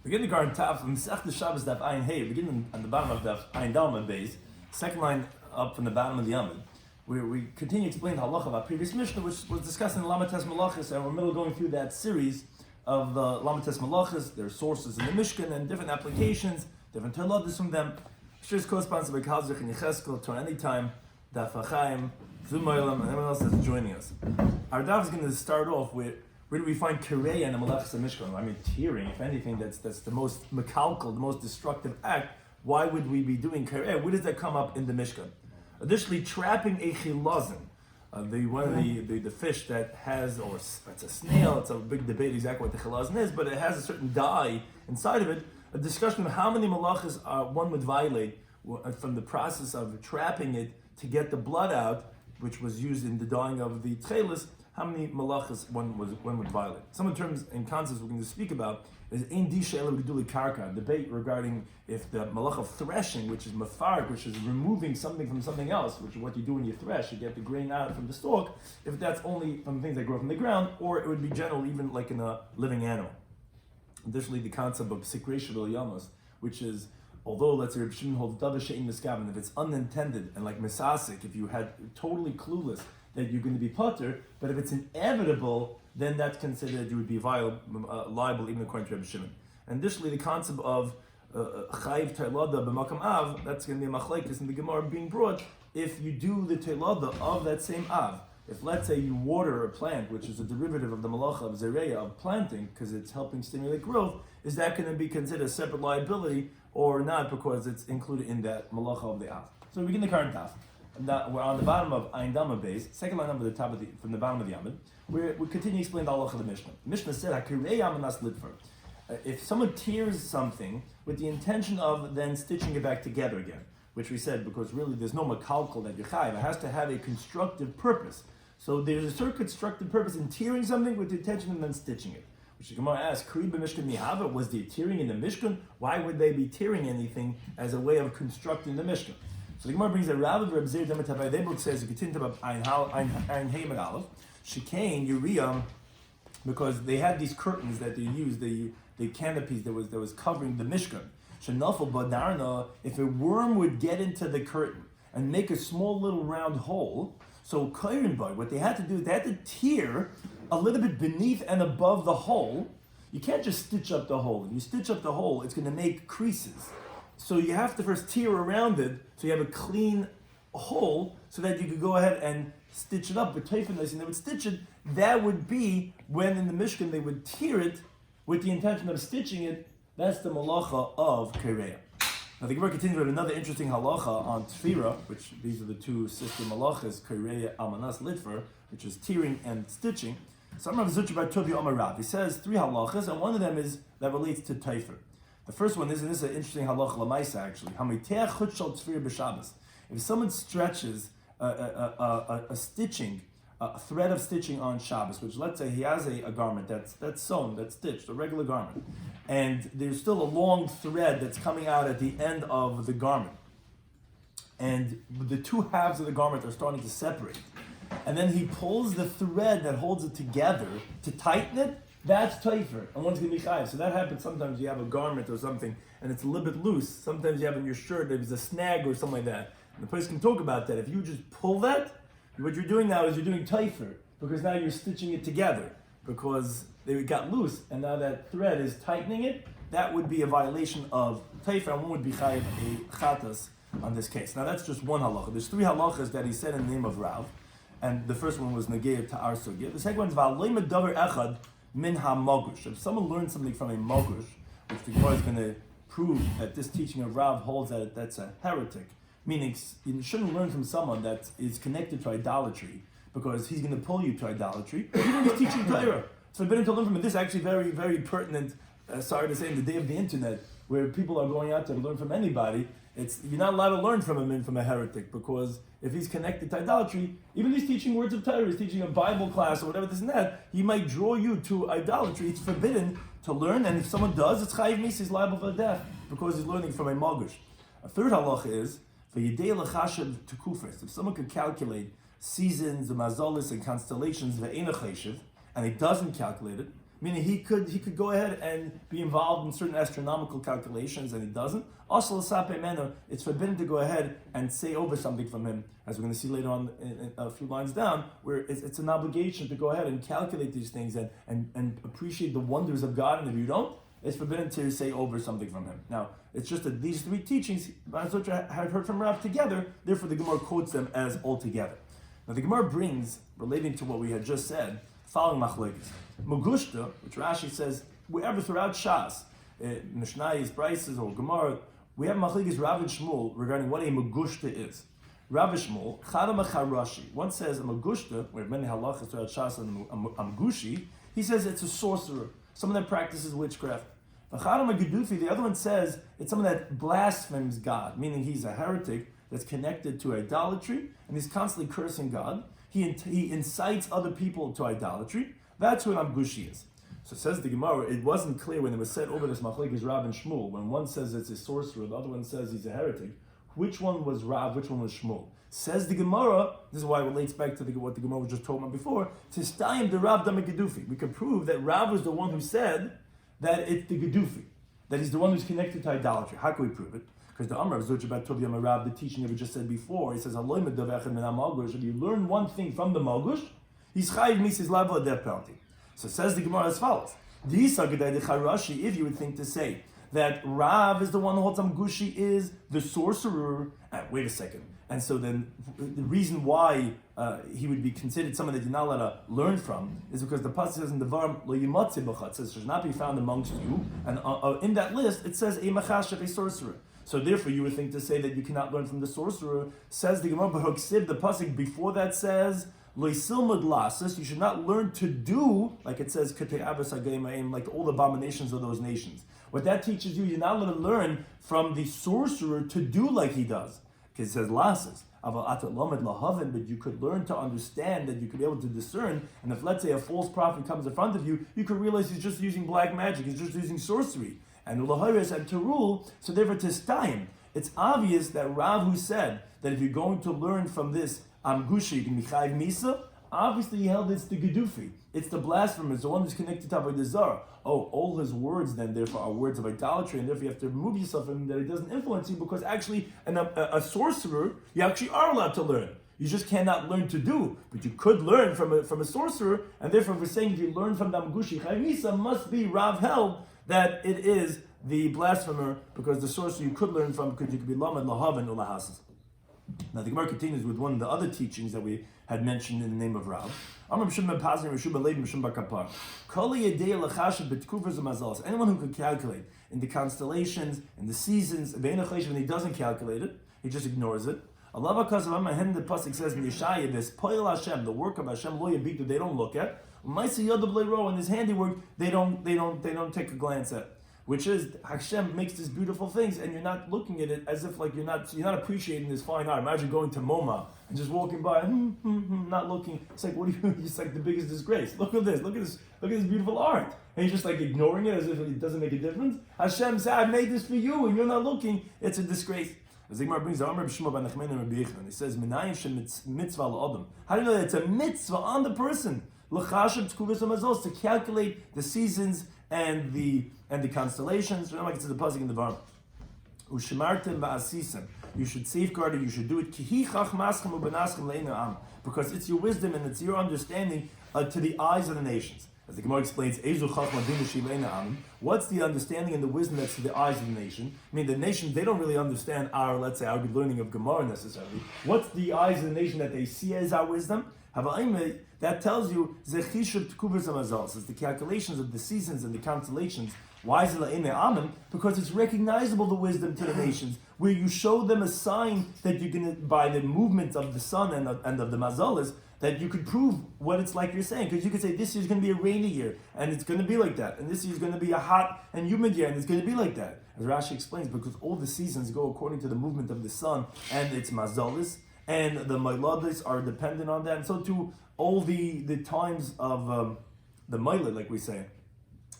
Begin the Garden Taf from the Shabbos Daf Ayin Hey, beginning on the bottom of Daf Ayin Dalman base, second line up from the bottom of the Yomim. We continue to explain the halacha of our previous Mishnah, which was discussing Lamates Malachis, and we're middle going through that series of the Lamates Malachis, their sources in the Mishkan, and different applications, different telodas from them. Shir's co-sponsored by Kalzich and Yecheskel, Torah Anytime, Daf Achaim, Zumoilam, and everyone else that's joining us. Our Daf is going to start off with where do we find Kireya in the Malachas of Mishkan? I mean, tearing, if anything, that's the most mekalkal, the most destructive act. Why would we be doing Kireya? Where does that come up in the Mishkan? Additionally, trapping a chilazin, the fish that has, or it's a snail, it's a big debate exactly what the chilazin is, but it has a certain dye inside of it. A discussion of how many malachas one would violate from the process of trapping it to get the blood out, which was used in the dyeing of the tchelis. How many malachas one would violate? Some of the terms and concepts we're going to speak about is ein di she'ela b'geduli karka, debate regarding if the malach of threshing, which is mafark, which is removing something from something else, which is what you do when you thresh, you get the grain out from the stalk, if that's only from things that grow from the ground, or it would be general even like in a living animal. Additionally, the concept of psikresha v'yamos, which is, although let's say Rabbi Shimon holds davar she'ein miskaven, if it's unintended, and like misasik, if you had totally clueless that you're going to be potter, but if it's inevitable, then that's considered you would be liable even according to Rabbi Shimon. And additionally, the concept of chayiv teilada b'makam av, that's going to be a machlekes in the Gemara being brought if you do the teilada of that same av. If let's say you water a plant, which is a derivative of the malacha of zereya, of planting, because it's helping stimulate growth, is that going to be considered a separate liability or not because it's included in that malacha of the av? So we begin the current daf. We're on the bottom of Ayin Dama base, second line over the top of from the bottom of the Yamid. We continue to explain the halacha of the Mishnah. The Mishnah said, "Hakirei amanas lidfer." If someone tears something with the intention of then stitching it back together again, which we said because really there's no makalkal that you're chayiv, it has to have a constructive purpose. So there's a certain constructive purpose in tearing something with the intention of then stitching it. Which the Gemara asks, "Kri b'mishkan mihava," was the tearing in the Mishkan? Why would they be tearing anything as a way of constructing the Mishkan? So the Gemara brings a Rav of Reb Zir Demetavai. They both says you continue about Ein Heim and Aleph, Shekain Uriah, because they had these curtains that they used, the canopies that was covering the Mishkan. Shenafel Badarna, if a worm would get into the curtain and make a small little round hole, so Kairinbad, what they had to do, they had to tear a little bit beneath and above the hole. You can't just stitch up the hole. If you stitch up the hole, it's going to make creases. So you have to first tear around it so you have a clean hole so that you could go ahead and stitch it up with teifanis, and they would stitch it. That would be when in the Mishkan they would tear it with the intention of stitching it. That's the malacha of Kireya. Now the Gemara continues with another interesting halacha on Tfira, which these are the two sister malachas, Kireya Almanas Lidfer, which is tearing and stitching. So Rav Zucher bar Tobi Amar Rav, he says three halachas, and one of them is that relates to Teifer. The first one is, and this is an interesting halacha l'maisa actually. Hamitech chutshal tzfir b'Shabbos. If someone stretches a stitching, a thread of stitching on Shabbos, which let's say he has a garment that's sewn, that's stitched, a regular garment, and there's still a long thread that's coming out at the end of the garment, and the two halves of the garment are starting to separate, and then he pulls the thread that holds it together to tighten it. That's teifer, and one's going to be chayiv. So that happens sometimes you have a garment or something, and it's a little bit loose. Sometimes you have in your shirt, there's a snag or something like that. And the person can talk about that. If you just pull that, what you're doing now is you're doing teifer, because now you're stitching it together, because they got loose, and now that thread is tightening it. That would be a violation of teifer, and one would be chayiv a chatas on this case. Now that's just one halacha. There's three halachas that he said in the name of Rav, and the first one was negeir to our sugya. The second one is v'aloy medavar echad min ha-mogush. If someone learns something from a mogush, which the Gemara is going to prove that this teaching of Rav holds that that's a heretic, meaning you shouldn't learn from someone that is connected to idolatry, because he's going to pull you to idolatry. Even if he's teaching Torah, it's forbidden to learn from him. This is actually very, very pertinent, sorry to say, in the day of the internet, where people are going out to learn from anybody. You're not allowed to learn from him from a heretic, because if he's connected to idolatry, even if he's teaching words of Torah, he's teaching a Bible class or whatever this and that, he might draw you to idolatry. It's forbidden to learn, and if someone does, it's chayiv mis, he's liable for death, because he's learning from a magush. A third halacha is, for yedei lechashav tekufes, if someone could calculate seasons, the mazolis, and constellations, ve'ena cheshiv, and he doesn't calculate it, meaning he could go ahead and be involved in certain astronomical calculations, and he doesn't. Also, it's forbidden to go ahead and say over something from him, as we're going to see later on in a few lines down, where it's an obligation to go ahead and calculate these things and appreciate the wonders of God, and if you don't, it's forbidden to say over something from him. Now, it's just that these three teachings, have heard from Rav together, therefore the Gemara quotes them as all together. Now, the Gemara brings, relating to what we had just said, following machlokes. Mugushta, which Rashi says, wherever throughout Shas, Mishnayos, Brises, or Gemara, we have machlokes Rav and Shmuel regarding what a Mugushta is. Rav and Shmuel, Chadam Rashi. One says a Mugushta, we have many halachas throughout Shas and Amgushi, he says it's a sorcerer, someone that practices witchcraft. The other one says it's someone that blasphemes God, meaning he's a heretic that's connected to idolatry, and he's constantly cursing God. He incites other people to idolatry. That's what Amgushi is. So says the Gemara, it wasn't clear when it was said over this machlokes Rav and Shmuel, when one says it's a sorcerer, the other one says he's a heretic, which one was Rav, which one was Shmuel? Says the Gemara, this is why it relates back to what the Gemara was just talking about before, Tistayim the Rav Dama Gedufi. We can prove that Rav was the one who said that it's the Gedufi, that he's the one who's connected to idolatry. How can we prove it? Because the Amr of Zuchabat Tobiyam Rav, the teaching that we just said before, he says, if you learn one thing from the Malgush, he's chayiv mises level of death penalty. So says the Gemara as follows. If you would think to say that Rav is the one who holds Amgushi is the sorcerer, wait a second. And so then the reason why he would be considered someone that you're not allowed to learn from is because the pasuk says in the Varm lo yimatze b'cha, it says should not be found amongst you, and in that list it says a machashav, a sorcerer. So therefore you would think to say that you cannot learn from the sorcerer. Says the Gemara, b'hoksiv, the pasuk before that says lo yisilmud lasis, you should not learn to do, like it says katei avos hagayim, like all the abominations of those nations. What that teaches you, you're not allowed to learn from the sorcerer to do like he does. Because it says lasses, but you could learn to understand, that you could be able to discern, and if let's say a false prophet comes in front of you, you could realize he's just using black magic, he's just using sorcery. And Ulahiris and to rule, so therefore Tistayim. It's obvious that Rav, who said that if you're going to learn from this Amgushi, you can be Chayiv Misa, obviously he held it's the Gedufi, it's the blasphemer, it's the one who's connected to Avodah Zarah. Oh, all his words then therefore are words of idolatry, and therefore you have to remove yourself from him, that he doesn't influence you, because actually a sorcerer, you actually are allowed to learn. You just cannot learn to do, but you could learn from a sorcerer, and therefore we're saying if you learn from the Amgushi, Chayiv Misa must be Rav held that it is the blasphemer, because the sorcerer you could learn from, because you could be Lamed, Lahav, and Ulahasas. Now the Gemara continues with one of the other teachings that we had mentioned in the name of Rav. Anyone who could calculate in the constellations, in the seasons, when he doesn't calculate it, he just ignores it. Allah the pasuk says in Yeshaya, this Poil Hashem, the work of Hashem, lo yabitu, they don't look at. And his handiwork, they don't take a glance at. Which is Hashem makes these beautiful things, and you're not looking at it as if like you're not appreciating this fine art. Imagine going to MoMA and just walking by, not looking. It's like, what do you? It's like the biggest disgrace. Look at this. Look at this beautiful art, and you're just like ignoring it as if it doesn't make a difference. Hashem said, "I made this for you, and you're not looking. It's a disgrace." As the Gemara brings the Amr B'Shmuel ben Nachman and Rabbi Yechon, he says, "Minayim mitzvah l'adam." How do you know that it's a mitzvah on the person? L'chashav tkuvas hamazos, to calculate the seasons and the constellations. Remember, like it's the pasuk in the Varm. Ushimartem ba'asisem. You should safeguard it. You should do it. Kihi chachmaschem ubenaschem le'ina'am, because it's your wisdom and it's your understanding to the eyes of the nations. As the Gemara explains, Ezu chachma dinushi le'ina'am. What's the understanding and the wisdom that's to the eyes of the nation? I mean, the nation, they don't really understand our good learning of Gemara necessarily. What's the eyes of the nation that they see as our wisdom? That tells you it's the calculations of the seasons and the constellations. Why is it because it's recognizable, the wisdom to the nations, where you show them a sign that you can, by the movement of the sun and of the mazalas, that you could prove what it's like you're saying. Because you could say this year's going to be a rainy year, and it's going to be like that, and this year's going to be a hot and humid year, and it's going to be like that. As Rashi explains, because all the seasons go according to the movement of the sun and its mazalas, and the Mailadis are dependent on that, and so too all the times of the Mailad, like we say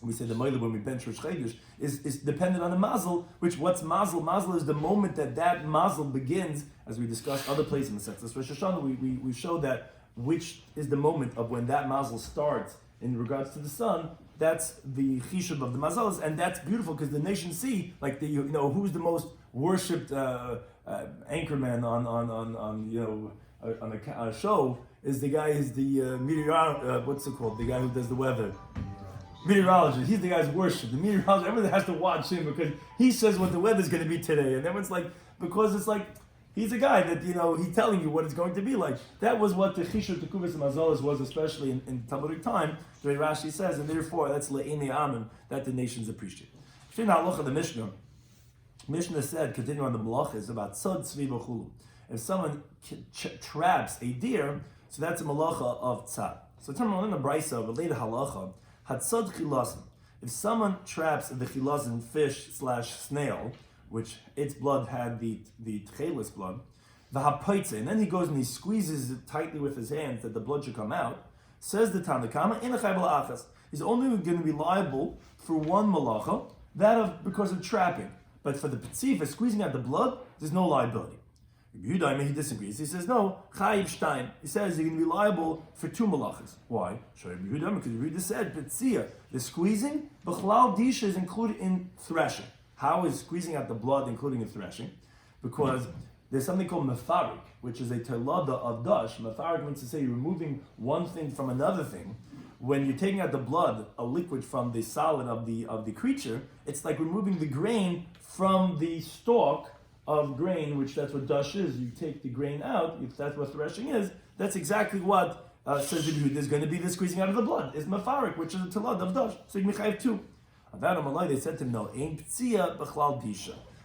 the Mailad when we bench Rosh Chodesh, is dependent on the Mazel, which what's Mazel? Mazel is the moment that Mazel begins, as we discussed other places in the Sefer Rosh Hashanah, we showed that which is the moment of when that Mazel starts in regards to the sun. that's the chishub of the mazalas, and that's beautiful because the nations see, like who's the most worshipped anchorman on a show is the guy who's the what's it called? The guy who does the weather. Meteorologist. He's the guy's worshipped. The meteorologist, everyone has to watch him because he says what the weather's going to be today, and everyone's like, because it's like he's a guy that he's telling you what it's going to be like. That was what the chishur tekuvas and mazalas was, especially in Talmudic time. The way Rashi says, and therefore that's le'enei amim that the nations appreciate. In the halacha of the Mishnah said, continue on the malachas about tzad tzvi b'chulu. If someone traps a deer, so that's a malacha of tzad. So in the brisa, related halacha, hatzad chilazin. If someone traps the chilazin fish/snail, which its blood had the tchelis blood, the hapaitze, and then he goes and he squeezes it tightly with his hands that the blood should come out. Says the Tanakama, he's only going to be liable for one malacha, because of trapping. But for the petzifa, squeezing out the blood, there's no liability. Rabbi Yehuda, he disagrees. He says, no, chayiv shtaim. He says you're going to be liable for two malachas. Why? Because Rabbi Yehuda said, petzia, the squeezing, b'chlal disha is included in threshing. How is squeezing out the blood including in threshing? Because there's something called mefarik, which is a telada of dash. Mefarik means to say you're removing one thing from another thing. When you're taking out the blood, a liquid from the solid of the creature, it's like removing the grain from the stalk of grain, which that's what dash is. You take the grain out, if that's what threshing is, that's exactly what says the Yehuda is going to be the squeezing out of the blood. Is mefarik, which is a telada of dash. So you mechayev too. They said to him, no,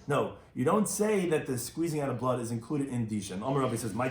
no, you don't say that the squeezing out of blood is included in disha. And Omer Rabbi says, why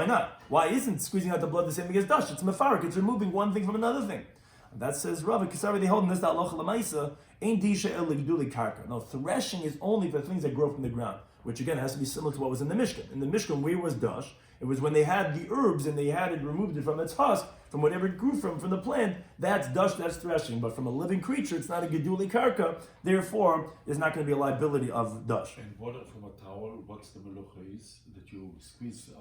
not? Why isn't squeezing out the blood the same thing as dash? It's mefarik, it's removing one thing from another thing. And that says Rabbi, because they hold in this that locha lemaisa, ain't disha el ligduli karka. No, threshing is only for things that grow from the ground, which again has to be similar to what was in the Mishkan. In the Mishkan, where was dash? It was when they had the herbs and they had it removed it from its husk, from whatever it grew from the plant, that's dash, that's threshing. But from a living creature, it's not a geduli karka, therefore, there's not going to be a liability of dash. And water from a towel, what's the melucha is? That you squeeze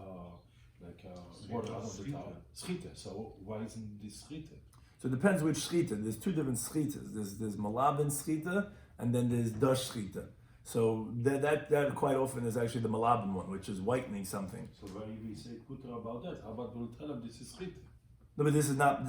water out of the towel? Schita. So why isn't this schita? So it depends which schita. There's two different schitas. There's malabin schita, and then there's dash schita. So that quite often is actually the malabin one, which is whitening something. So why we say kutra about that? How about we'll tell him this is schita? No, but this is not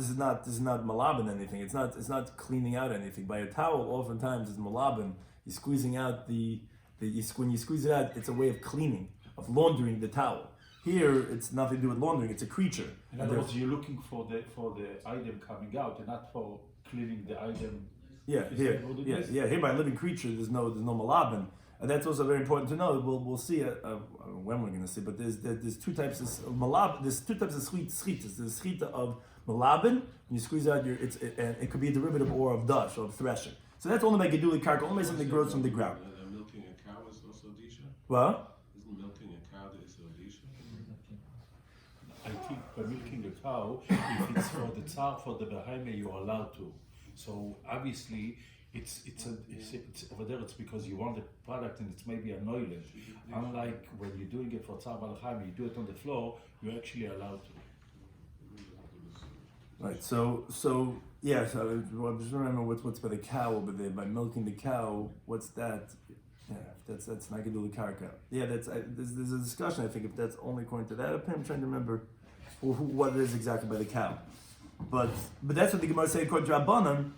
malabin anything. It's not cleaning out anything. By a towel, oftentimes it's malabin. You're squeezing out when you squeeze it out, it's a way of cleaning, of laundering the towel. Here, it's nothing to do with laundering. It's a creature. In other words, you're looking for the item coming out, and not for cleaning the item. Here by living creature, there's no malabin. And that's also very important to know. We'll see when we're going to see. But there's two types of malabin. There's two types of schitas. There's schita of malabin. When you squeeze out it could be a derivative or of dash or of threshing. So that's only by geduli karka, only by something that grows from the ground. Milking a cow is also disha. What? Isn't milking a cow is a disha? I think by milking a cow, if it's for the tzar, for the behemoth, you are allowed to. So obviously, it's over there. It's because you want the product and it's maybe an oil. Unlike when you're doing it for tzar balchaim, you do it on the floor. You're actually allowed to. Right. So I just remember what's by the cow, but by milking the cow, what's that? Yeah, that's not geduli karka. Yeah, there's a discussion. I think if that's only according to that opinion, I'm trying to remember what it is exactly by the cow. But that's what the Gemara said according to Rabbanan.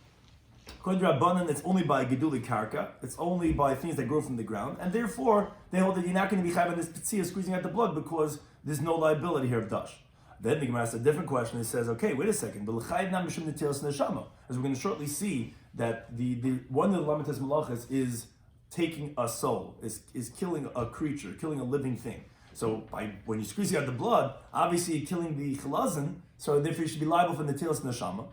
According to Rabbanan, it's only by geduli karka. It's only by things that grow from the ground, and therefore they hold that you're not going to be having this petzia squeezing out the blood because there's no liability here of dash. Then the Gemara asks a different question. It says, okay, wait a second. As we're going to shortly see that the one of the lamites malachas is taking a soul, is killing a creature, killing a living thing. So when you squeeze out the blood, obviously you're killing the chilazin, so therefore you should be liable for netilas neshama.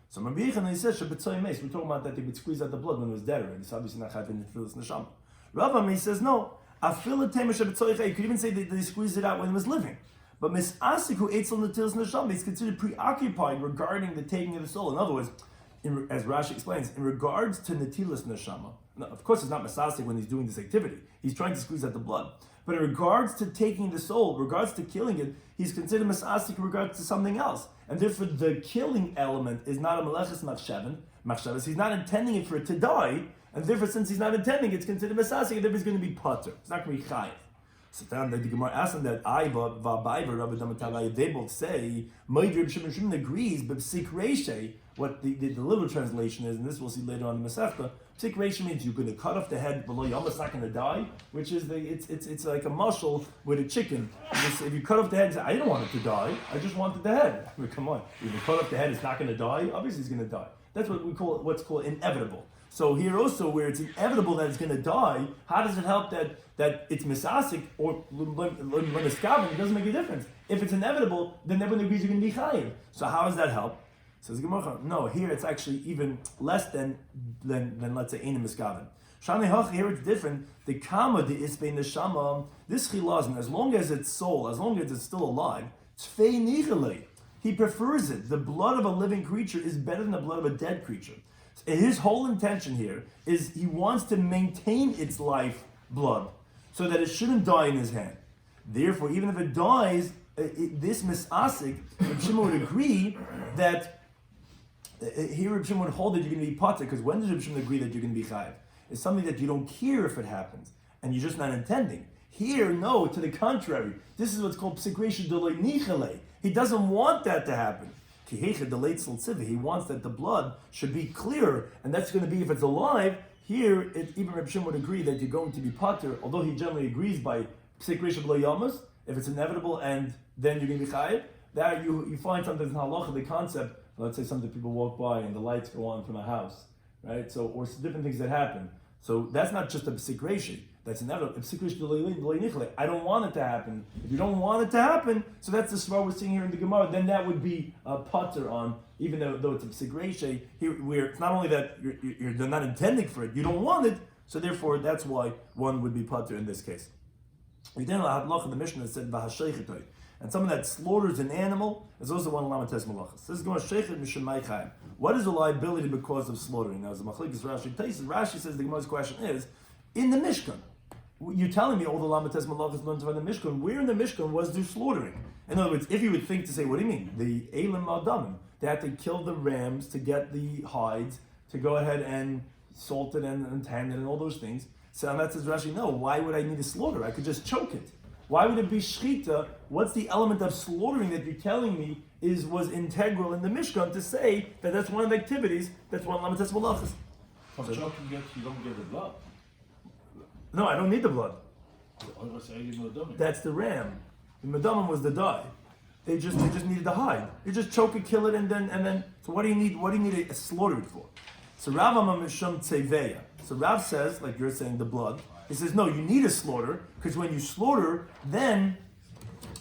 So Rabbi Yechon says, we're talking about that they would squeeze out the blood when it was dead already. It's obviously not having netilas neshama. Rav says, no. You could even say that they squeezed it out when it was living. But misasik who ate on netilas neshama is considered preoccupied regarding the taking of the soul. In other words, as Rashi explains, in regards to netilas neshama, now, of course it's not misasik when he's doing this activity. He's trying to squeeze out the blood. But in regards to taking the soul, in regards to killing it, he's considered misasik in regards to something else. And therefore the killing element is not a meleches machshavin, Machshavas, he's not intending it for it to die, and therefore, since he's not intending, it's considered mesasik, and therefore he's going to be potter. It's not going to be chayiv. So then the Gemara asks him that they both say Rabbi Shimon agrees, but psik reishe, what the literal translation is, and this we'll see later on in the Masechta. Psik reishe means you're going to cut off the head below you're almost not going to die, which is it's like a muscle with a chicken. If you cut off the head, I didn't want it to die, I just wanted the head. I mean, come on, if you cut off the head, it's not going to die. Obviously, it's going to die. That's what we call what's called inevitable. So here also, where it's inevitable that it's going to die, how does it help that it's misasik or lemiskaven? It doesn't make a difference. If it's inevitable, then everyone agrees you're going to be chayiv. So how does that help? Says Gemara, no, here it's actually even less than let's say ein miskaven. Shani hach, here it's different. The kama the isbein neshama, this chilazim, as long as it's soul, as long as it's still alive, tzfei nichalei. He prefers it. The blood of a living creature is better than the blood of a dead creature. His whole intention here is he wants to maintain its life blood so that it shouldn't die in his hand. Therefore, even if it dies, this misasik, Rabbi Shimon would agree that here Rabbi Shimon would hold that you're going to be potter, because when does Rabbi Shimon agree that you're going to be chayiv? It's something that you don't care if it happens, and you're just not intending. Here, no, to the contrary. This is what's called psikresha delay nichale. He doesn't want that to happen. He wants that the blood should be clear, and that's going to be if it's alive. Here, even Reb Shimon would agree that you're going to be potter, although he generally agrees by psik reisha b'lo yamas, if it's inevitable and then you're going to be chayiv. That you find sometimes in halacha the concept. Let's say something people walk by and the lights go on from a house, right? So or different things that happen. So that's not just a psik reisha. That's inevitable. I don't want it to happen. If you don't want it to happen, so that's the svara we're seeing here in the Gemara, then that would be a potter on, even though it's a psik reisha, here where it's not only that you're not intending for it, you don't want it, so therefore that's why one would be potter in this case. We then had loch in the Mishnah that said v'hasheichetoi, and someone that slaughters an animal is also one lamates malachas. This is going sheichet mishemay chayim. What is the liability because of slaughtering? Now, as the machlekes Rashi says the Gemara's question is in the Mishkan. You're telling me all the lamates malachas learned from the Mishkan. Where in the Mishkan was there slaughtering? In other words, if you would think to say, what do you mean? The elim adamim, they had to kill the rams to get the hides, to go ahead and salt it and tan it and all those things. So that says Rashi, no, why would I need to slaughter? I could just choke it. Why would it be shchita? What's the element of slaughtering that you're telling me was integral in the Mishkan to say that that's one of the activities, that's one lamates malachas? From choking it, you don't get the blood. No, I don't need the blood. That's the ram. The madamim was the dye. They just needed the hide. You just choke it, kill it, and then. So what do you need? What do you need a slaughter it for? So Rav Amamishum Tzeveya. So Rav says, like you're saying, the blood. He says no, you need a slaughter because when you slaughter, then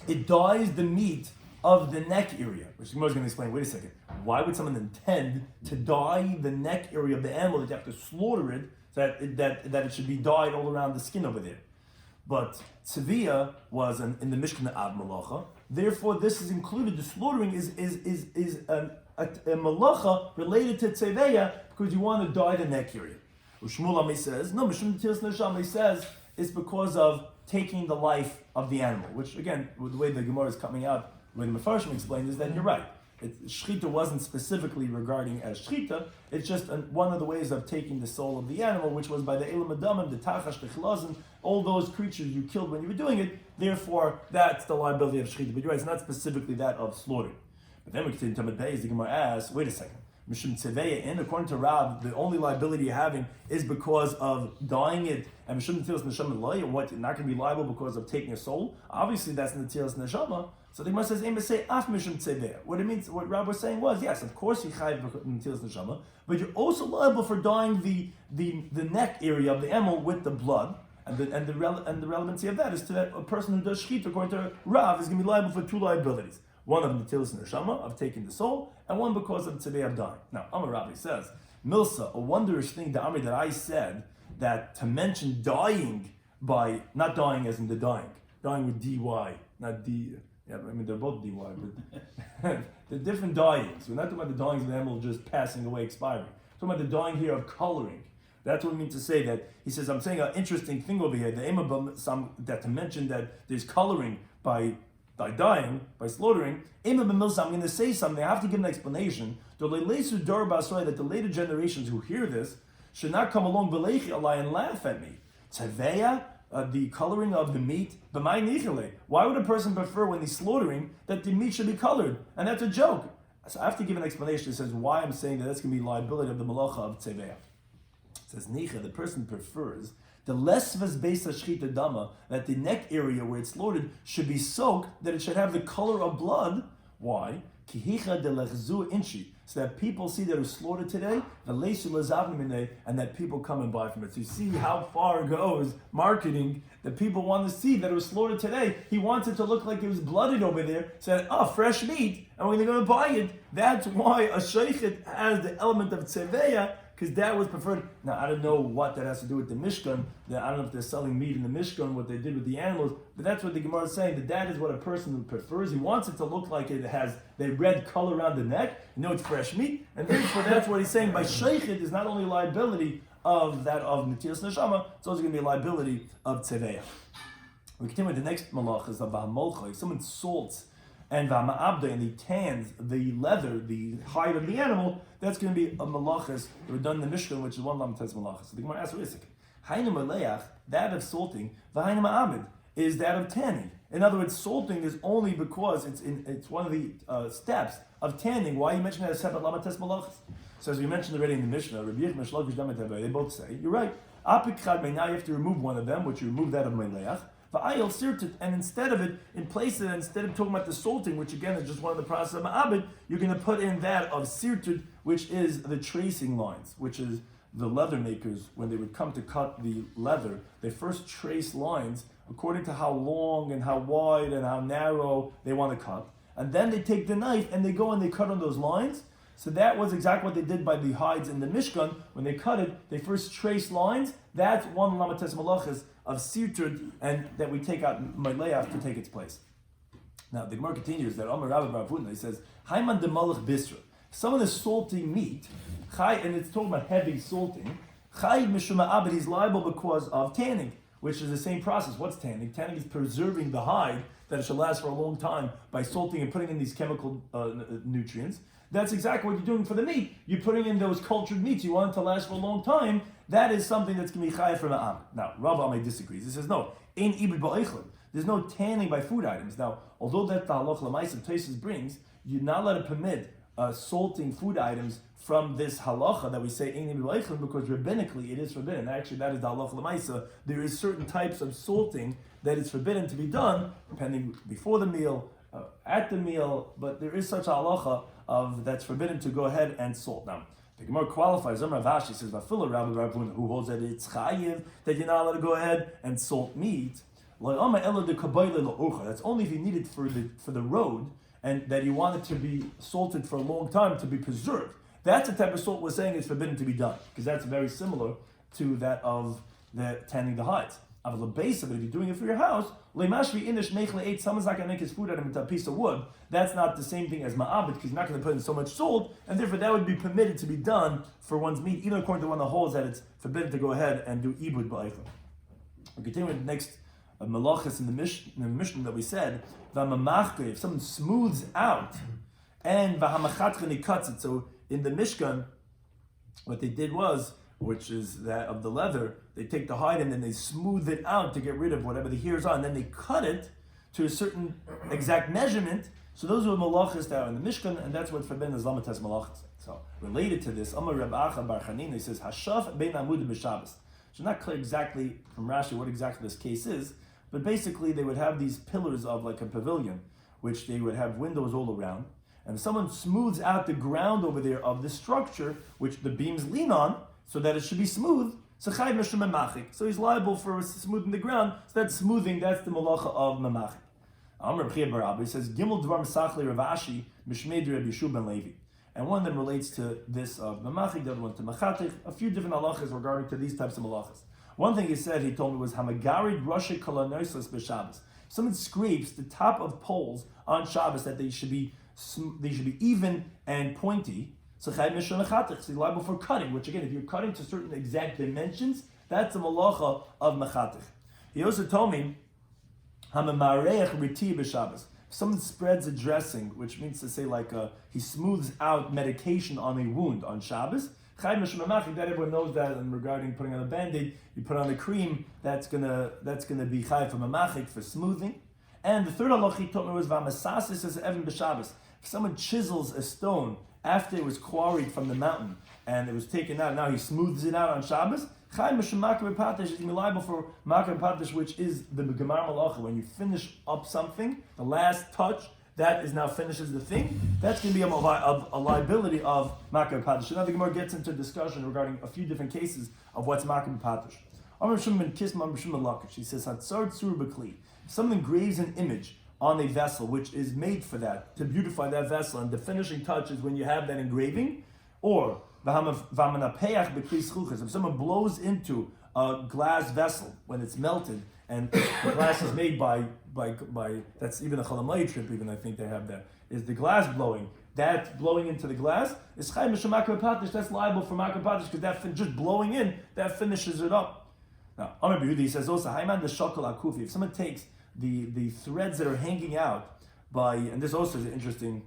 it dyes the meat of the neck area. Which the Gemara is going to explain. Wait a second. Why would someone intend to dye the neck area of the animal that you have to slaughter it? That it should be dyed all around the skin over there. But Tzivia was in the Mishkan Av Malacha. Therefore, this is included. The slaughtering is a malacha related to Tzivia because you want to dye the neck area. Shmuel Ami says, no, Mishum Tilas Neshama says it's because of taking the life of the animal, which again, the way the Gemara is coming out, the way the Mefarshim explained is that you're right. Shchita wasn't specifically regarding as shchita, it's just one of the ways of taking the soul of the animal, which was by the elam adamim, the tachash, the chilazim, all those creatures you killed when you were doing it, therefore that's the liability of shchita. But you're right, it's not specifically that of slaughter. But then we continue to Tamid Beis, the Gemara asks, wait a second, Mishum Tzeveya, and according to Rav, the only liability you're having is because of dying it, and Mishum Tilas Neshama Loi, and what, not going to be liable because of taking a soul? Obviously that's in the Tilas Neshama. So the Gemara says, "Aim say af mishum tzeveh." What it means, what Rabbi was saying was, yes, of course you chayiv netilas neshama, but you're also liable for dyeing the neck area of the animal with the blood, and the relevancy of that is to that a person who does shchita, according to Rav, is going to be liable for two liabilities: one of netilas neshama of taking the soul, and one because of tzeveh of dying. Now, Amar Rabbi says, Milsa, a wondrous thing, the Amri that I said that to mention dying by not dying as in the dying with dy, not d. Yeah, I mean, they're both DY, but they're different dyings. We're not talking about the dyings of the animal just passing away, expiring. We're talking about the dyeing here of coloring. That's what we mean to say that, he says, I'm saying an interesting thing over here, the aim of that to mention that there's coloring by by dying, by slaughtering, I'm going to say something, I have to give an explanation, that the later generations who hear this should not come along and laugh at me. Tzeveya, the coloring of the meat, why would a person prefer when he's slaughtering that the meat should be colored? And that's a joke. So I have to give an explanation that says why I'm saying that that's going to be liability of the malacha of Tzeveya. It says, Nicha, the person prefers the less base shchita dama, that the neck area where it's slaughtered should be soaked, that it should have the color of blood. Why? Kihicha de lechzu inchi, so that people see that it was slaughtered today, and that people come and buy from it. So you see how far it goes marketing, that people want to see that it was slaughtered today. He wants it to look like it was blooded over there, so that, fresh meat, and we're going to buy it. That's why a sheikhet has the element of tzeveya, because that was preferred. Now, I don't know what that has to do with the Mishkan. I don't know if they're selling meat in the Mishkan, what they did with the animals, but that's what the Gemara is saying, that is what a person prefers. He wants it to look like it has the red color around the neck. You know it's fresh meat. And therefore, that's what he's saying. By Sheikhet is not only liability of that of Netilas Neshama, it's also going to be a liability of Tzeveya. We continue with the next malachas of V'hamolcha. If someone salts and v'hama'abda, and he tans the leather, the hide of the animal, that's going to be a malachas that were done in the Mishkan, which is one lamites malachas. So the Gemara asks, Hainu maleach, that of salting, v'hainu ma'amid, is that of tanning. In other words, salting is only because it's one of the steps of tanning. Why you mentioned that as separate lamites malachas? So as we mentioned already in the Mishnah, they both say, you're right. Apik chad now you have to remove one of them, which you remove that of maleach. And instead of it, instead of talking about the salting, which again is just one of the process of ma'abed, you're going to put in that of sirtud, which is the tracing lines, which is the leather makers, when they would come to cut the leather, they first trace lines according to how long and how wide and how narrow they want to cut. And then they take the knife and they go and they cut on those lines. So that was exactly what they did by the hides in the Mishkan. When they cut it, they first trace lines. That's one lamates malachas of sirtud, and that we take out maleach to take its place. Now the Gemara continues that Amar Rabbi Bar Avuna, he says, Hayman de malach bisra. Someone is salting meat, and it's talking about heavy salting. Chay mishum ha'abed, he's liable because of tanning, which is the same process. What's tanning? Tanning is preserving the hide that it should last for a long time by salting and putting in these chemical nutrients. That's exactly what you're doing for the meat. You're putting in those cultured meats. You want it to last for a long time. That is something that's going to be chayav from Ma'am. Now, Rav Amay disagrees. He says, no, ein ibid ba'eichlin. There's no tanning by food items. Now, although that the halach l'maisa Tosfos brings, you're not allowed to permit salting food items from this halacha that we say ein ibid ba'eichlin, because rabbinically it is forbidden. Actually, that is the halach l'maisa. There is certain types of salting that is forbidden to be done, depending before the meal, at the meal, but there is such a halacha of that's forbidden to go ahead and salt. Now, the Gemara qualifies. Rav Ashi says, "Vafila Rabbi Bar Avuna, who holds that it's chayiv, that you're not allowed to go ahead and salt meat. That's only if you need it for the road, and that you want it to be salted for a long time to be preserved. That's the type of salt we're saying is forbidden to be done, because that's very similar to that of the tanning the hides. Of the base of it, if you're doing it for your house, someone's not going to make his food out of a piece of wood. That's not the same thing as ma'abed, because you're not going to put in so much salt, and therefore that would be permitted to be done for one's meat, even according to one that holds that it's forbidden to go ahead and do ibud ba'eichlin. We continue with the next malachas in the Mishnah that we said, if someone smooths out, and v'hamachatchen, he cuts it. So in the Mishkan, what they did was, which is that of the leather, they take the hide and then they smooth it out to get rid of whatever the hairs are, and then they cut it to a certain exact measurement. So those are malachas that are in the Mishkan, and that's what's forbidden as lamates malachas. So related to this, Amar Reb Acha Bar Chanina, he says, Hashaf bein amudim b'Shabbos. So not clear exactly from Rashi what exactly this case is, but basically they would have these pillars of like a pavilion, which they would have windows all around, and if someone smooths out the ground over there of the structure, which the beams lean on, so that it should be smooth, so he's liable for smoothing the ground. So that smoothing, that's the malacha of mamachik. Amar B'chia Barabba, he says, Gimel Dvar Mesachli Rav Ashi Mishmei Rabbi Yeshua ben Levi. And one of them relates to this of mamachik, the other one to machatich. A few different halachas regarding to these types of malachas. One thing he said, he told me, was Hamagarid Rosh Kolonosos b'Shabbos. Someone scrapes the top of poles on Shabbos that they should be even and pointy. So he's liable for cutting, which again, if you're cutting to certain exact dimensions, that's the malacha of mechatich. He also told me, if someone spreads a dressing, which means to say like he smooths out medication on a wound on Shabbos, that everyone knows that. And regarding putting on a band-aid, you put on a cream that's gonna be chai for mamachik for smoothing. And the third halach he taught me was v'amasasis as even b'Shabbos. If someone chisels a stone after it was quarried from the mountain and it was taken out, now he smooths it out on Shabbos. Chai mishum makar is liable for makar patish, which is the gemar malacha. When you finish up something, the last touch, that is now finishes the thing. That's going to be a liability of makar patish. Now the Gemara gets into discussion regarding a few different cases of what's makar patish. She says, someone engraves an image on a vessel which is made for that, to beautify that vessel, and the finishing touch is when you have that engraving, or if someone blows into a glass vessel when it's melted, and the glass is made by that's even a chalamayit trip, even I think they have that, is the glass blowing. That blowing into the glass is chai mishum patish. That's liable for makar patish because that just blowing in, that finishes it up. Now, Amar B'Yehudi says also, Hayman the shakal akufi. If someone takes the threads that are hanging out by, and this also is an interesting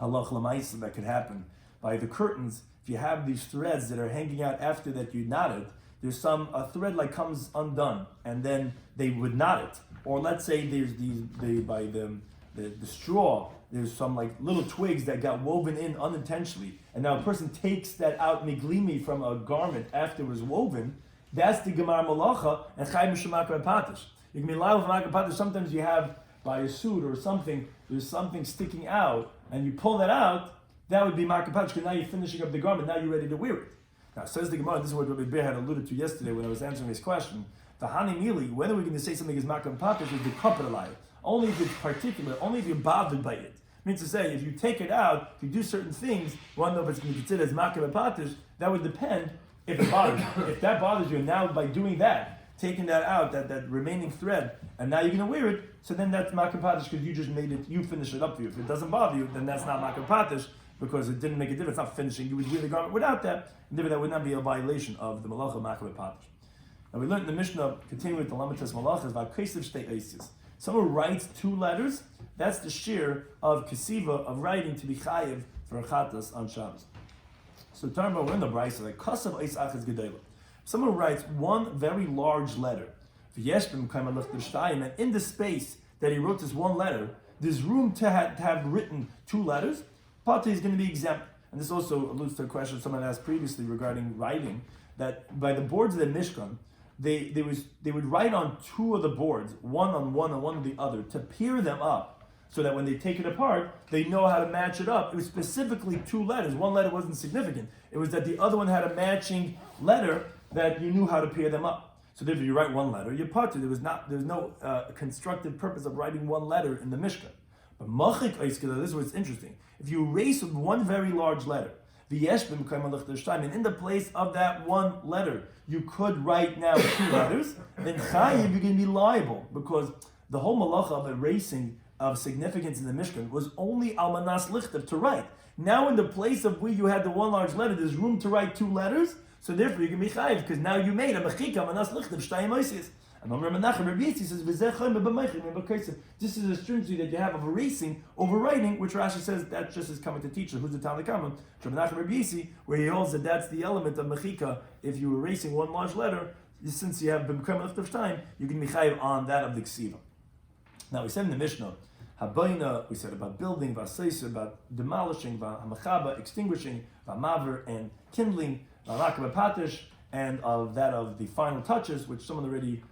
halach l'maisa that could happen, by the curtains, if you have these threads that are hanging out after that you knot it, there's a thread like comes undone, and then they would knot it. Or let's say there's the straw, there's some like little twigs that got woven in unintentionally, and now a person takes that out miglimi from a garment after it was woven. That's the gemar malacha and chai mishum makar patish. You can be liable for makar patish. Sometimes you have by a suit or something, there's something sticking out, and you pull that out. That would be makar patish because now you're finishing up the garment. Now you're ready to wear it. Now says the Gemara. This is what Rabbi Bear had alluded to yesterday when I was answering his question. The hani mili, whether we're going to say something is makar patish is the kapar. Only if it's particular. Only if you're bothered by it. Means to say, if you take it out, if you do certain things, you want to know if it's going to be considered as makar patish. That would depend. If it bothers you, if that bothers you, and now by doing that, taking that out, that remaining thread, and now you're going to wear it, so then that's makar patish because you just made it, you finished it up for you. If it doesn't bother you, then that's not makar patish because it didn't make a difference. It's not finishing. You would wear the garment without that, and therefore that would not be a violation of the malacha makar patish. Now we learned in the Mishnah, continuing with the lamatas malachas, about kesiv shtei eisis. Someone writes 2 letters. That's the shiur of kesiva, of writing to be chayiv for chatas on Shabbos. So talking about we're in the brayso, like kasav eis achas gedela. Someone writes one very large letter, and in the space that he wrote this one letter, there's room to have written 2 letters. Pata is going to be exempt, and this also alludes to a question someone asked previously regarding writing. That by the boards of the Mishkan, they would write on 2 of the boards, one on one and one on the other, to pair them up. So that when they take it apart, they know how to match it up. It was specifically 2 letters. One letter wasn't significant. It was that the other one had a matching letter that you knew how to pair them up. So therefore, you write 1 letter, you're parted. There's no constructive purpose of writing 1 letter in the Mishkan. But machik oiskela, this is what's interesting. If you erase with 1 very large letter, and in the place of that 1 letter, you could write now 2 letters, then chayiv, you're going to be liable because the whole malacha of erasing of significance in the Mishkan was only almanas lichtav, to write. Now in the place of where you had the 1 large letter, there's room to write 2 letters, so therefore you can be chayiv, because now you made a mechika almanas lichtav shtayim oisius. And Rabbi Menachem says, this is a stringency that you have of erasing, overwriting, which Rashi says that just is coming to teach you. Who's the Talmud Kamam? Rabbi Menachem where he holds that that's the element of mechika. If you're erasing 1 large letter, since you have b'mekayim lichtav shtayim, you can be chayiv on that of the ksiva. Now we said in the Mishnah, Habayna, we said about building, Vaseisa, about demolishing, Hamachaba, extinguishing, Vamaver, and kindling, Rakaba Patish, and of that of the final touches, which someone already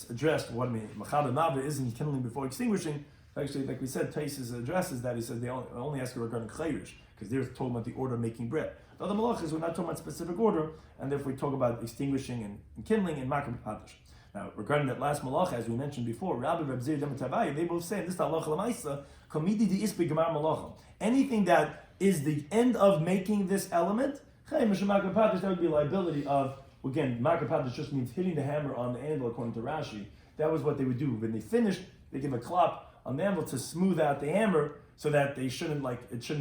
addressed. What I mean, Machaba Maver isn't kindling before extinguishing. Actually, like we said, Taisus addresses that. He says they only ask regarding Chayrish, because they're talking about the order of making bread. The other malachas, we're not talking about specific order, and therefore we talk about extinguishing and kindling and Makab Patish. Now, regarding that last malacha, as we mentioned before, Rabbi Zir Demetavai, they both say this halacha l'maisa, komidi di isbi gemar malacha. Anything that is the end of making this element, that would be a liability of, again, makar patish just means hitting the hammer on the anvil according to Rashi. That was what they would do. When they finished, they give a clap on the anvil to smooth out the hammer so that it shouldn't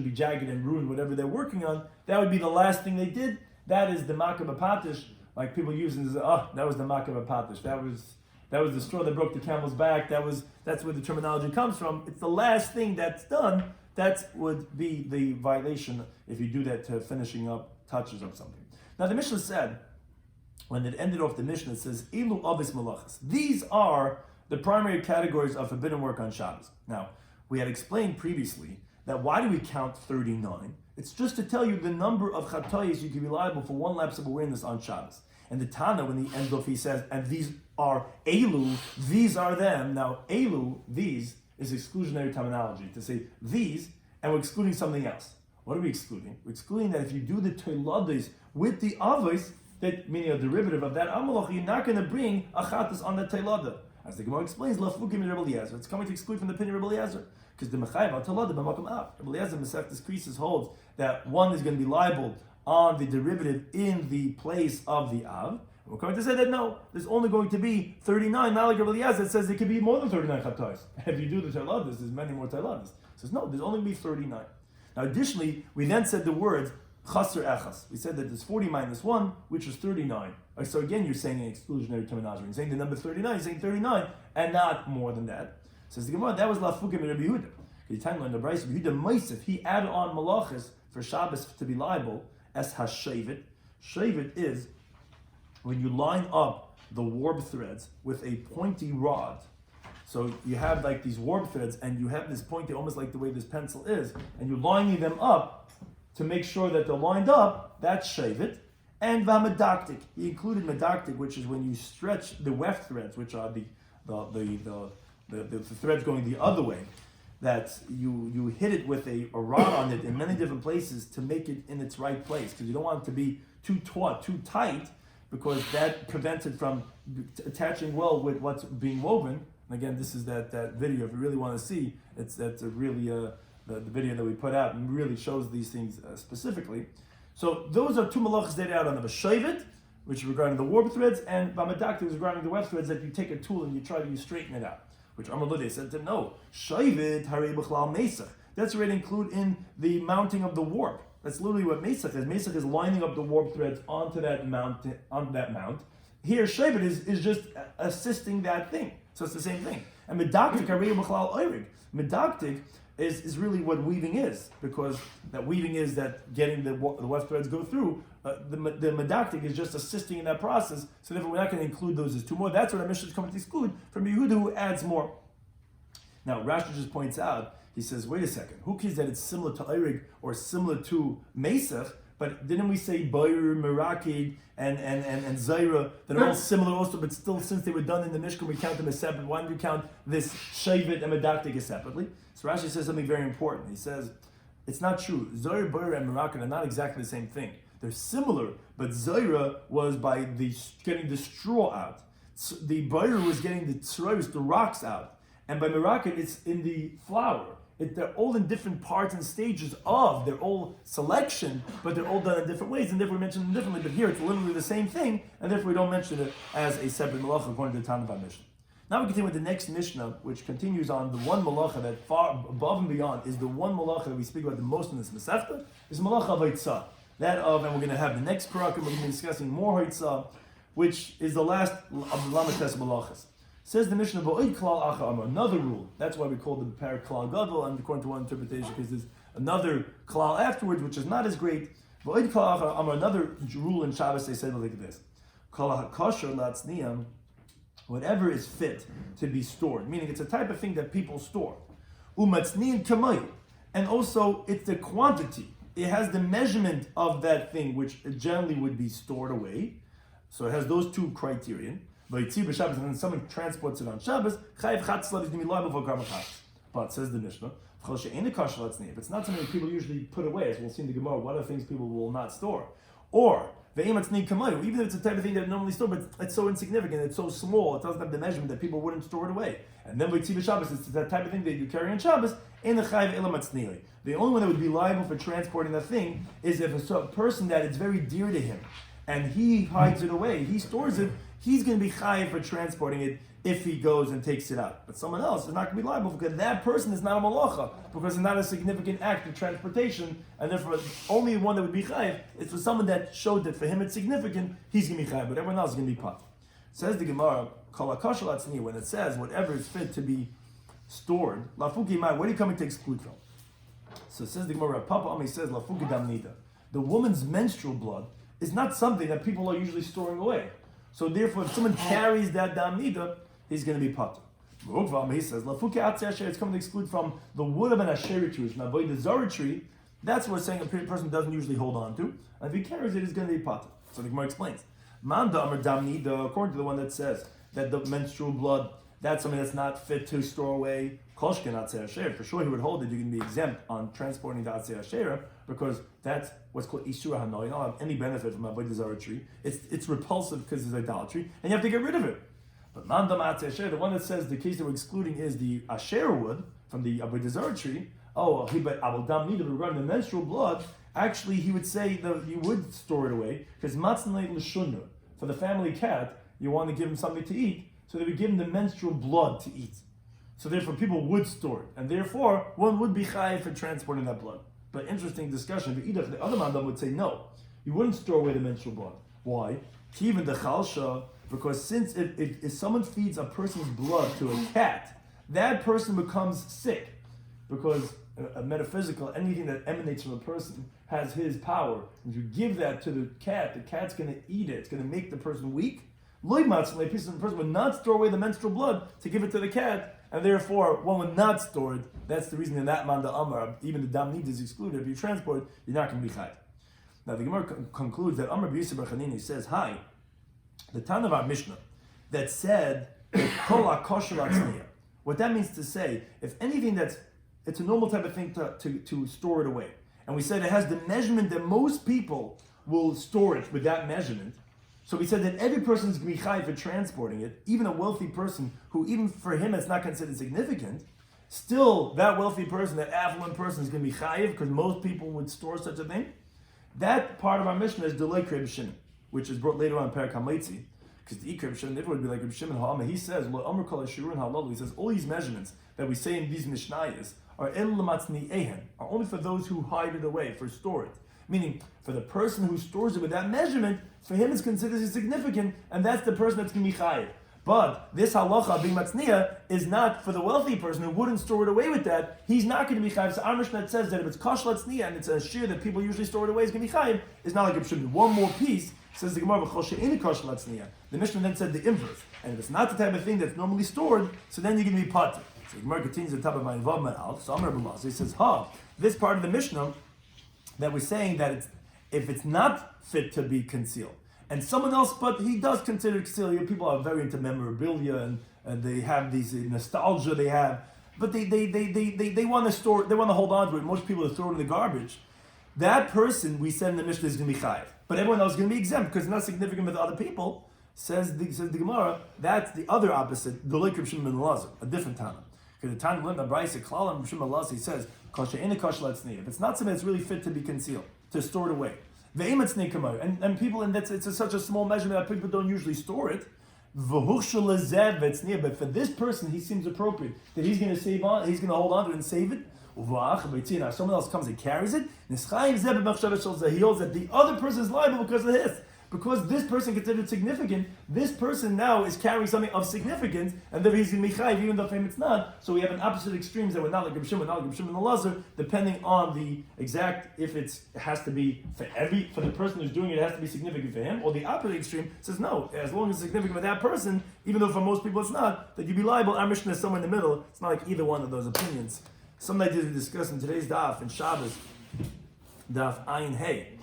be jagged and ruin whatever they're working on. That would be the last thing they did. That is the makar patish. Like people use it as, that was the makar patish. That was That was the straw that broke the camel's back. That's where the terminology comes from. It's the last thing that's done. That would be the violation if you do that to finishing up touches of something. Now the Mishnah said, when it ended off the Mishnah, it says, Ilu Avis Malachas. These are the primary categories of forbidden work on Shabbos. Now, we had explained previously that why do we count 39? It's just to tell you the number of chatayis you can be liable for one lapse of awareness on Shabbos. And the Tana, when he ends off, he says, and these are Elu, these are them. Now, Elu, these, is exclusionary terminology, to say these, and we're excluding something else. What are we excluding? We're excluding that if you do the toiladis with the avos, that meaning a derivative of that amalach, you're not going to bring a chatas on the toilada. As the Gemara explains, lafukim Rabbi Eliezer. It's coming to exclude from the opinion of Rabbi Eliezer. Because the mechayev al toilada b'makom av. Rabbi Eliezer Masechtas Krisis holds that one is going to be liable on the derivative in the place of the av. And we're going to say that no, there's only going to be 39. Not like Rabbi Eliezer that says there could be more than 39 chatas. If you do the toiladas, there's many more toiladas. It says no, there's only going to be 39. Now additionally, we then said the words chaser echas. We said that there's 40 minus 1, which is 39. So again, you're saying an exclusionary terminology. You're saying the number 39, you're saying 39, and not more than that. Says the Gemara, that was lafukim Rabbi Yehuda. The time on the Bryce, Rabbi Yehuda Meisif, he added on malachas for Shabbos to be liable as hashavit. Shavit is when you line up the warp threads with a pointy rod. So you have like these warp threads, and you have this pointy, almost like the way this pencil is, and you're lining them up to make sure that they're lined up. That's shavit. And v'hamedaktik. He included medaktik, which is when you stretch the weft threads, which are the threads going the other way. That you hit it with a rod on it in many different places to make it in its right place, because you don't want it to be too taut, too tight, because that prevents it from attaching well with what's being woven. And again, this is that video. If you really want to see, that's really the video that we put out and really shows these things specifically. So those are two malachas that out on the Shavit, which is regarding the warp threads, and Bamadakti is regarding the weft threads, that you take a tool and you straighten it out. Which Amaludeh said to no. Shavit harei b'chlal mesach. That's already included in the mounting of the warp. That's literally what mesach is. Mesach is lining up the warp threads onto that mount. Here, Shavit is just assisting that thing. So it's the same thing. And medaktik harei b'chlal oirig. Medaktik is really what weaving is, because that weaving is that getting the weft threads go through. The medaktik is just assisting in that process, so therefore we're not going to include those as two more. That's what our Mishnah is coming to exclude from Yehuda, who adds more. Now Rashi just points out, he says, wait a second, who cares that it's similar to Eirig or similar to Mesach, but didn't we say Bayer, Merakid, and Zaira, that are all similar also, but still, since they were done in the Mishkan, we count them as separate. Why don't we count this Shavit and Medaktik as separately? So Rashi says something very important. He says, it's not true. Zaira, Bayer, and Merakid are not exactly the same thing. They're similar, but Zaira was by getting the straw out. The Bayer was getting the tsurais, the rocks out. And by Merakid, it's in the flour. They're all in different parts and stages of their all selection, but they're all done in different ways, and therefore we mention them differently. But here it's literally the same thing, and therefore we don't mention it as a separate malacha according to the Tanakh Mishnah. Now we continue with the next Mishnah, which continues on the one malacha that far above and beyond is the one malacha that we speak about the most in this Masechta, is malacha of Haitzah. That of, and we're going to have the next parak, and we're going to be discussing more Haitzah, which is the last of the Lamates malachas. Says the Mishnah, another rule. That's why we call the parak klal gadol, and according to one interpretation, because there's another klal afterwards, which is not as great. Another rule in Shabbos, they said like this: whatever is fit to be stored, meaning it's a type of thing that people store. And also it's the quantity. It has the measurement of that thing, which generally would be stored away. So it has those two criterion. And then someone transports it on Shabbos, but says the Mishnah, if it's not something that people usually put away, as we'll see in the Gemara, what are things people will not store? Or, even if it's a type of thing that normally store, but it's so insignificant, it's so small, it doesn't have the measurement that people wouldn't store it away. And then Shabbos, it's that type of thing that you carry on Shabbos, the only one that would be liable for transporting that thing is if a person that it's very dear to him, and he hides it away, he stores it, he's going to be chayiv for transporting it if he goes and takes it out. But someone else is not going to be liable because that person is not a malacha, because it's not a significant act of transportation, and therefore only one that would be chayiv is for someone that showed that for him it's significant, he's going to be chayiv, but everyone else is going to be pat. Says the Gemara, Kol HaKosher Latzniya, when it says whatever is fit to be stored, Lafuki Mai, what are you coming to exclude from? So says the Gemara, Papa Ami says, Lafuki Damnida. The woman's menstrual blood is not something that people are usually storing away. So therefore, if someone carries that Damnida, he's going to be patur. He says, Lafuki Atzi Asher, it's coming to exclude from the wood of an Asherah tree, which is an avoid the Zara tree. That's what we're saying a person doesn't usually hold on to. And if he carries it, he's going to be patur. So the Gemara explains. Man Damar Damnida, according to the one that says that the menstrual blood, that's something that's not fit to store away. Koshkin Atzei Asher. For sure, he would hold that you can be exempt on transporting the Atzei Asher because that's what's called Isur Hanoi. You don't have any benefit from Avodah Zarah tree. It's repulsive because it's idolatry, and you have to get rid of it. But Mandam Atzei Asher, the one that says the case that we're excluding is the Asher wood from the Avodah Zarah tree. Oh, but Abel Nida regarding the menstrual blood. Actually, he would say that you would store it away because Matznei L'Shunna, for the family cat, you want to give him something to eat. So they would give him the menstrual blood to eat. So therefore people would store it. And therefore one would be chayiv for transporting that blood. But interesting discussion. The other mandam would say no. You wouldn't store away the menstrual blood. Why? Even the chalsha, because since if someone feeds a person's blood to a cat, that person becomes sick. Because a metaphysical, anything that emanates from a person has his power. If you give that to the cat's going to eat it. It's going to make the person weak. The person would not store away the menstrual blood to give it to the cat, and therefore one would not store it. That's the reason in that man the Amar, even the dam need is excluded. If you transport, you're not going to be chayv. Now the Gemara concludes that Amar B'Yisrael Bar Chanini says, "Hi, the Tan of our Mishnah that said Kol HaKosher Latzniya." What that means to say, if anything it's a normal type of thing to store it away, and we said it has the measurement that most people will store it with that measurement. So we said that every person is going to be chayiv for transporting it, even a wealthy person who, even for him, it's not considered significant. Still, that wealthy person, that affluent person is going to be chayiv because most people would store such a thing. That part of our mission is delay Reb Shimon, which is brought later on in Perek HaMeitzi, because the Reb Shimon, it would be like Reb Shimon Ha'amah. He says, "Amar kol shiur and halal." He says all these measurements that we say in these mishnayos are el lamatzni ehen, are only for those who hide it away, for store it. Meaning, for the person who stores it with that measurement, for him it's considered significant, and that's the person that's going to be chayiv. But this halacha, being matzniya, is not for the wealthy person who wouldn't store it away with that. He's not going to be chayiv. So our Mishnah says that if it's kosh latzniya, and it's a shiur that people usually store it away, is going to be chayiv, it's not like it should be. One more piece, says the Gemara, in kosh latzniya. The Mishnah then said the inverse. And if it's not the type of thing that's normally stored, so then you're going to be patur. So the Gemara continues at the top of my involvement out. So Amar B'Laz, he says, this part of the Mishnah, that we're saying that if it's not fit to be concealed, and someone else, but he does consider concealed. People are very into memorabilia and they have these nostalgia they have, but they want to store, they want to hold on to it. Most people throw it in the garbage. That person, we said in the Mishnah, is going to be chayiv, but everyone else is going to be exempt because it's not significant with other people. Says the Gemara, that's the other opposite. The like Reb Shimon ben Elazar, a different Tana. Because the Tana learned the Brayse Klal and Reb Shimon ben Elazar, he says, if it's not something that's really fit to be concealed, to store it away, and people, and it's such a small measurement that people don't usually store it. But for this person, he seems appropriate that he's going to he's going to hold on to it and save it. Someone else comes and carries it. He holds that the other person is liable because of this. Because this person considered significant, this person now is carrying something of significance, and therefore he's going to be chayiv, even though for him it's not. So we have an opposite extremes that we're not like Reb Shimon, not like Reb Shimon and Elazar, depending on the exact, if it has to be for the person who's doing it, it has to be significant for him, or the opposite extreme says no, as long as it's significant for that person, even though for most people it's not, that you'd be liable. Our Mishnah is somewhere in the middle. It's not like either one of those opinions. Some ideas we discussed in today's Daf, in Shabbos Daf Ayin Hey,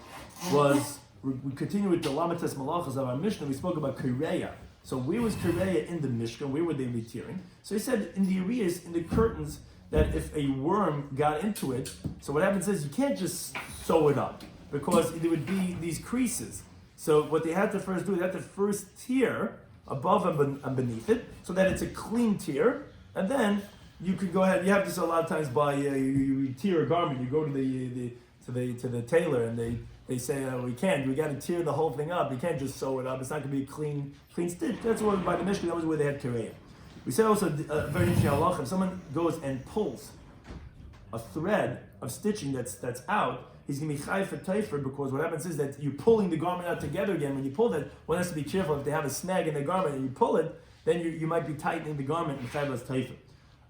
was we continue with the Lamates Malachas of our Mishnah. We spoke about Kireya. So where was Kireya in the Mishkan? Where were they tearing? So he said in the areas, in the curtains, that if a worm got into it, so what happens is you can't just sew it up because there would be these creases. So what they had to first do, they had to first tear above and beneath it so that it's a clean tear, and then you could go ahead. You have this a lot of times by you tear a garment. You go to the tailor and they say, we got to tear the whole thing up. You can't just sew it up. It's not going to be a clean stitch. That's what, by the Mishnah, that was where they had Kireya. We said also, a very interesting halacha, if someone goes and pulls a thread of stitching that's out, he's going to be chayiv for teifer, because what happens is that you're pulling the garment out together again. When you pull that, one has to be careful. If they have a snag in the garment and you pull it, then you might be tightening the garment and chayiv as teifer.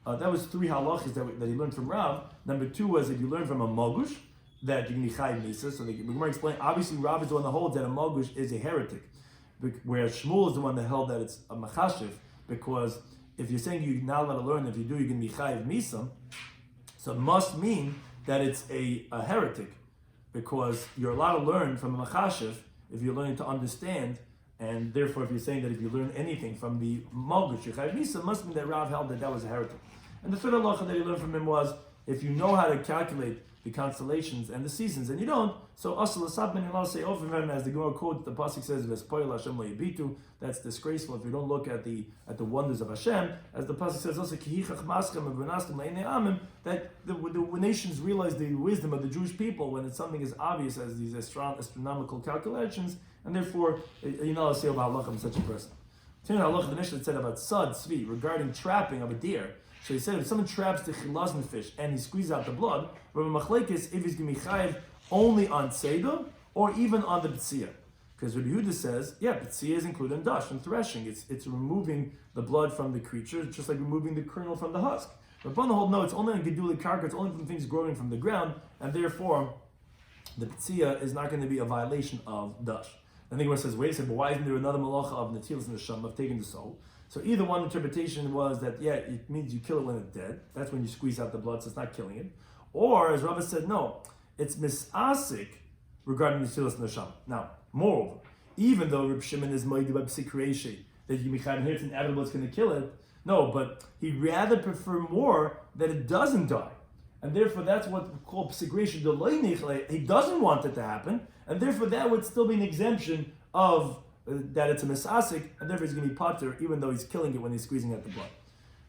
That was 3 halachas that he learned from Rav. Number 2 was that you learn from a magush that you can be chayiv misa. So the Gemara explained, obviously Rav is the one that holds that a magush is a heretic, whereas Shmuel is the one that held that it's a machashiv, because if you're saying you're not allowed to learn, if you do, you're going to be chayiv misa, so it must mean that it's a heretic, because you're allowed to learn from a machashiv if you're learning to understand, and therefore if you're saying that if you learn anything from the magush, you're chayiv misa, must mean that Rav held that was a heretic. And the third halacha that he learned from him was, if you know how to calculate the constellations and the seasons, and you don't, so asal asabmin, and I'll say over him, as the Gemara quote, the pasuk says, "Vespoil Hashem le'yibitu." That's disgraceful if you don't look at the wonders of Hashem. As the pasuk says also, "Kihichach maschem v'nastem le'nei amim," that the nations realize the wisdom of the Jewish people when it's something as obvious as these astronomical calculations, and therefore you're not allowed to say about halachah such a person. Turn to halachah, the Mishnah said about sad tzvi regarding trapping of a deer. So he said if someone traps the chilazon fish and he squeezes out the blood, Rabbi Machlekes, if he's going to be chayiv only on tzeidah or even on the b'tziyah. Because Rabbi Yehuda says, yeah, b'tziyah is included in dash, in threshing. It's removing the blood from the creature, just like removing the kernel from the husk. But upon the whole, no, it's only on gedula karka, it's only from things growing from the ground, and therefore the b'tziyah is not going to be a violation of dash. And the Gemara says, wait a second, but why isn't there another malacha of netilas neshama, of taking the soul? So either one interpretation was that, yeah, it means you kill it when it's dead. That's when you squeeze out the blood, so it's not killing it. Or, as Rabbi said, no, it's misasik regarding the netilas neshama. Now, moreover, even though Reb Shimon is moed by psik reishi, that you mechayiv here, it's inevitable, it's going to kill it. No, but he'd rather prefer more that it doesn't die. And therefore, that's what we call psik reishi. He doesn't want it to happen, and therefore that would still be an exemption of that it's a misasik, and therefore he's going to be pater, even though he's killing it when he's squeezing out the blood.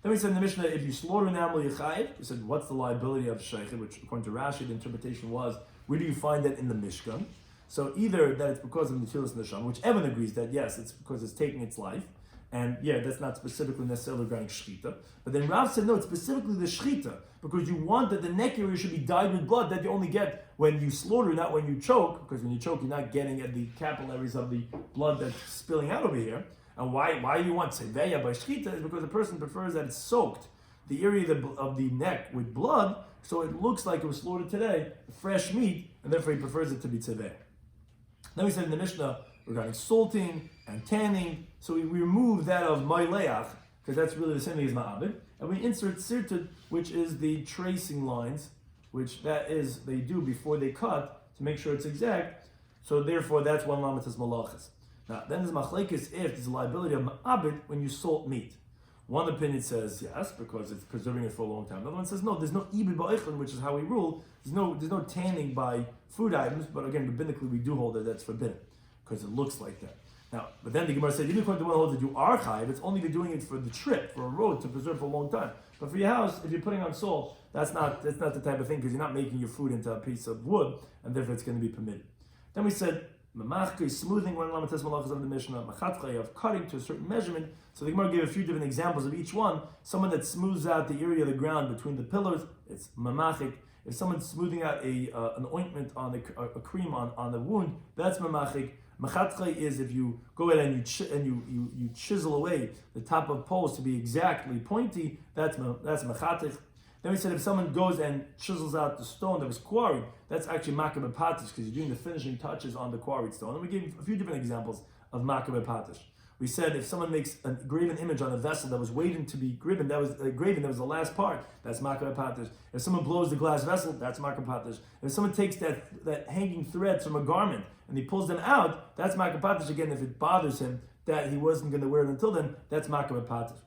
Then we said in the Mishnah, if you slaughter an animal yichayiv, we said, what's the liability of sheikh? Which, according to Rashi, the interpretation was, where do you find that in the Mishkan? So either that it's because of the netilas neshama, which Evan agrees that yes, it's because it's taking its life, and yeah, that's not specifically necessarily regarding shchita. But then Rav said no, it's specifically the shchita, because you want that the neck area should be dyed with blood that you only get when you slaughter, not when you choke, because when you choke, you're not getting at the capillaries of the blood that's spilling out over here. And why you want seveya by shchita is because the person prefers that it's soaked, the area of the neck with blood, so it looks like it was slaughtered today, fresh meat, and therefore he prefers it to be seveya. Then we said in the Mishnah regarding salting and tanning, so we remove that of ma'aleach, because that's really the same thing as ma'abed, and we insert sirtut, which is the tracing lines, which that is, they do before they cut, to make sure it's exact, so therefore that's one lamatas malachas. Now, then there's machlekes if there's a liability of ma'abed when you salt meat. One opinion says yes, because it's preserving it for a long time. Another one says no, there's no ibid ba'ichlin, which is how we rule. There's no tanning by food items, but again, rabbinically we do hold that that's forbidden, because it looks like that. Now, but then the Gemara said, even according to one who holds that you are chayiv, it's only if you're doing it for the trip, for a road, to preserve for a long time. But for your house, if you're putting on salt, that's not the type of thing, because you're not making your food into a piece of wood, and therefore it's going to be permitted. Then we said, Mamachke, smoothing one lamates malachas of the Mishnah, machatche, of cutting to a certain measurement. So the Gemara gave a few different examples of each one. Someone that smooths out the area of the ground between the pillars, it's mamachik. If someone's smoothing out an ointment on a cream on the wound, that's mamachik. Machatche is if you go ahead and you chisel away the top of poles to be exactly pointy, that's machatich. Then we said if someone goes and chisels out the stone that was quarried, that's actually makabeh patish, because you're doing the finishing touches on the quarried stone. And we gave a few different examples of makabeh patish. We said if someone makes a graven image on a vessel that was waiting to be graven, that was the last part, that's makabeh patish. If someone blows the glass vessel, that's makabeh patish. If someone takes that hanging threads from a garment and he pulls them out, that's makabeh patish. Again, if it bothers him that he wasn't going to wear it until then, that's makabeh patish.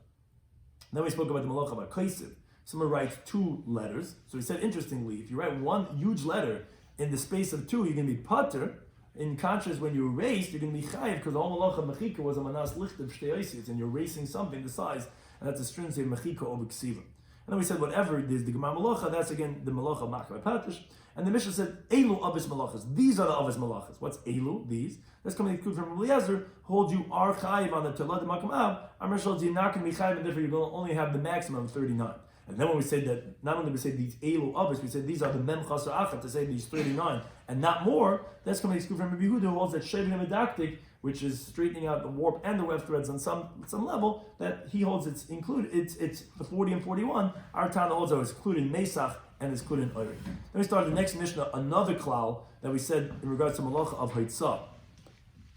Then we spoke about the malacha about kaisiv. Someone writes 2 letters. So he said, interestingly, if you write one huge letter in the space of 2, you're going to be pater. In contrast, when you erase, you're going to be chayiv, because the whole malacha mechika was a manas lichtav shtei, and you're erasing something the size, and that's a string say mechika over ksiva. And then we said, whatever it is, the gemar malacha, that's again the malacha makar patish. And the Mishnah said, elu avis malachas. These are the avis malachas. What's elu? These. That's coming to from Eliezer, hold you are chayiv on the telad makam ab. Amar shal you're not going to be chayiv, and therefore you're going to only have the maximum of 39. And then when we say that, not only do we say these elu abis, we say these are the mem chaser achat, to say these 39 and not more, that's coming to exclude from Rabbi Yehuda, who holds that shaving a medactic, which is straightening out the warp and the web threads on some level, that he holds it's included, it's the 40 and 41, our Tana holds it's including Mesach and it's including Oiri. Then we start the next Mishnah, another klal that we said in regards to malacha of Haitzah.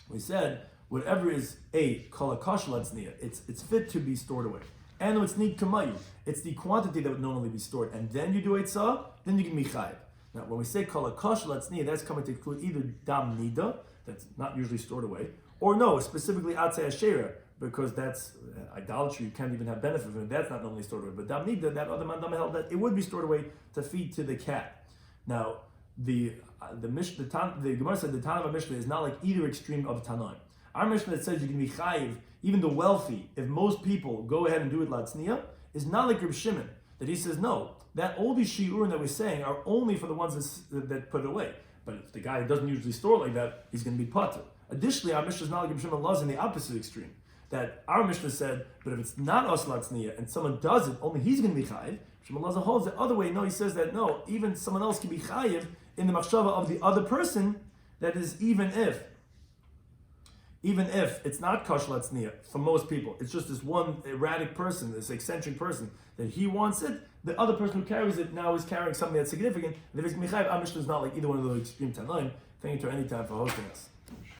We said, whatever is a kalakash latzniya, it's fit to be stored away. And it's need kamayu, it's the quantity that would normally be stored. And then you do eitzah, then you can be chayiv. Now, when we say kalakash latzniya, that's coming to include either dam nida, that's not usually stored away, or no, specifically atzei ashera, because that's idolatry, you can't even have benefit from it, that's not normally stored away. But dam nida, that other man held that it would be stored away to feed to the cat. Now, the Gemara said the Tana of Mishnah is not like either extreme of Tanaim. Our Mishnah that says you can be chayiv, even the wealthy, if most people go ahead and do it latzniya, is not like Reb Shimon, that he says no, that all these shiurim that we're saying are only for the ones that put it away. But if the guy who doesn't usually store like that, he's going to be patur. Additionally, our Mishnah is not like Reb Shimon laws in the opposite extreme. That our Mishnah said, but if it's not us latzniya and someone does it, only he's going to be chayiv. Shimon laws holds the other way. No, he says that no, even someone else can be chayiv in the machshava of the other person. That is even if it's not kash latzniya for most people, it's just this one erratic person, this eccentric person, that he wants it, the other person who carries it now is carrying something that's significant. And if it's michayiv, our Mishnah is not like either one of those extreme tanaim. Thank you to any time for hosting us.